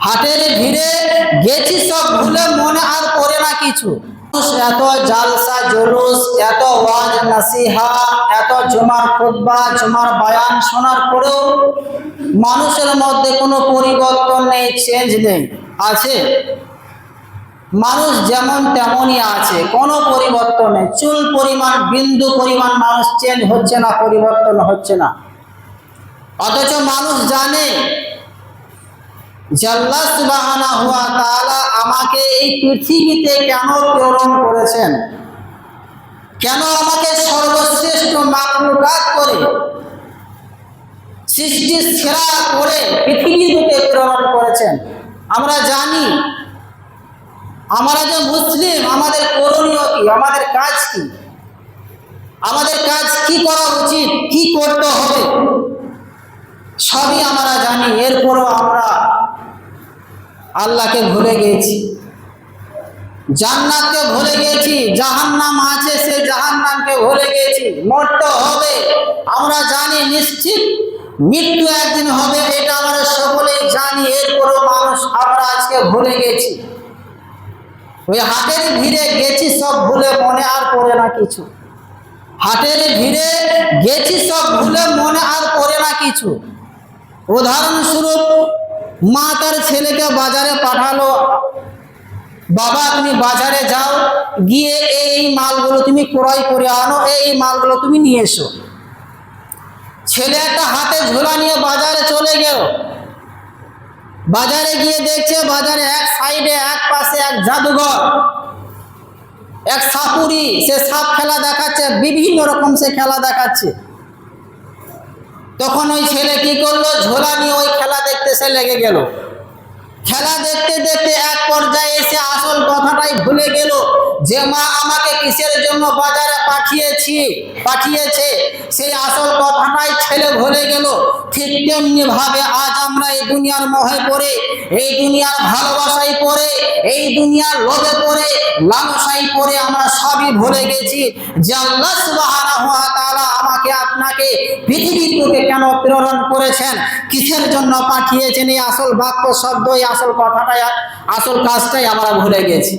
হাটের ভিড়ে গেছি সব ভুলে, মনে আর পড়ে না কিছু। এত জালসা জুলুস, এত ওয়াজ নসিহা, এত জুমার খুতবা, জুমার বয়ান শোনার পরেও মানুষের মধ্যে কোনো পরিবর্তন নেই, চেঞ্জ নেই। আছে মানুষ যেমন তেমনই আছে, কোনো পরিবর্তন নেই। চুল পরিমাণ, বিন্দু পরিমাণ মানুষ চেঞ্জ হচ্ছে না, পরিবর্তন হচ্ছে না। অথচ মানুষ জানে যে আল্লাহ সুবহানাহু ওয়া তাআলা আমাকে এই পৃথিবীতে কেন প্রেরণ করেছেন, কেন আমাকে সর্বশ্রেষ্ঠ মাখলুকাত করে, সৃষ্টির সেরা করে পৃথিবীতে প্রেরণ করেছেন। আমরা জানি আমরা যে মুসলিম, আমাদের করণীয় কি, আমাদের কাজ কি, আমাদের কাজ কি করা উচিত, কি করতে হবে, সবই আমরা জানি। এরপরও আমরা আল্লাহকে ভুলে গেছি, জান্নাতকে ভুলে গেছি, জাহান্নাম আছে সেই জাহান্নামকে ভুলে গেছি। মরতে হবে, আমরা জানি নিশ্চিত মৃত্যু একদিন হবে, এটা আমরা সকলেই জানি। এরপরও মানুষ আমরা আজকে ভুলে গেছি। ওই হাটের ভিড়ে গেছি সব ভুলে, মনে আর পড়ে না কিছু। হাটের ভিড়ে গেছি সব ভুলে, মনে আর পড়ে না কিছু। উদাহরণস্বরূপ, মা তার ছেলেকে বাজারে পাঠালো, বাবা তুমি বাজারে যাও, গিয়ে এই মালগুলো তুমি ক্রয় করে আনো, এই মালগুলো তুমি নিয়ে এসো। ছেলে একটা হাতে ঝোলা নিয়ে বাজারে চলে গেল। বাজারে গিয়ে দেখছে বাজারে এক সাইডে, এক পাশে এক জাদুঘর, এক সাপুরি, সে সাপ খেলা দেখাচ্ছে, বিভিন্ন রকম সে খেলা দেখাচ্ছে। তখন ওই ছেলে কি করলো, ঝোলা নিয়ে ওই খেলা দেখতে সে লেগে গেল। খেলা দেখতে দেখতে এক পর্যায়ে এসে আসল কথাটাই ভুলে গেল যে মা আমাকে কিসের জন্য বাজারে পাঠিয়েছে, সেই আসল কথাটাই ছেলে ভুলে গেল। ঠিক তেমনি ভাবে আজ আমরা এই দুনিয়ার মোহে পড়ে, এই দুনিয়ার ভালোবাসায় পড়ে, এই দুনিয়ার লোভে পড়ে, লালসায় পড়ে আমরা সবই ভুলে গেছি যে আল্লাহ সুবহানাহু ওয়া তাআলা আমাকে আপনাকে পৃথিবীর বুকে কেন প্রেরণ করেছেন, কিসের জন্য পাঠিয়েছেন। এই আসল বাক্য শব্দ, এই আসল কথাটাই, আসল কাজটাই আমরা ভুলে গেছি।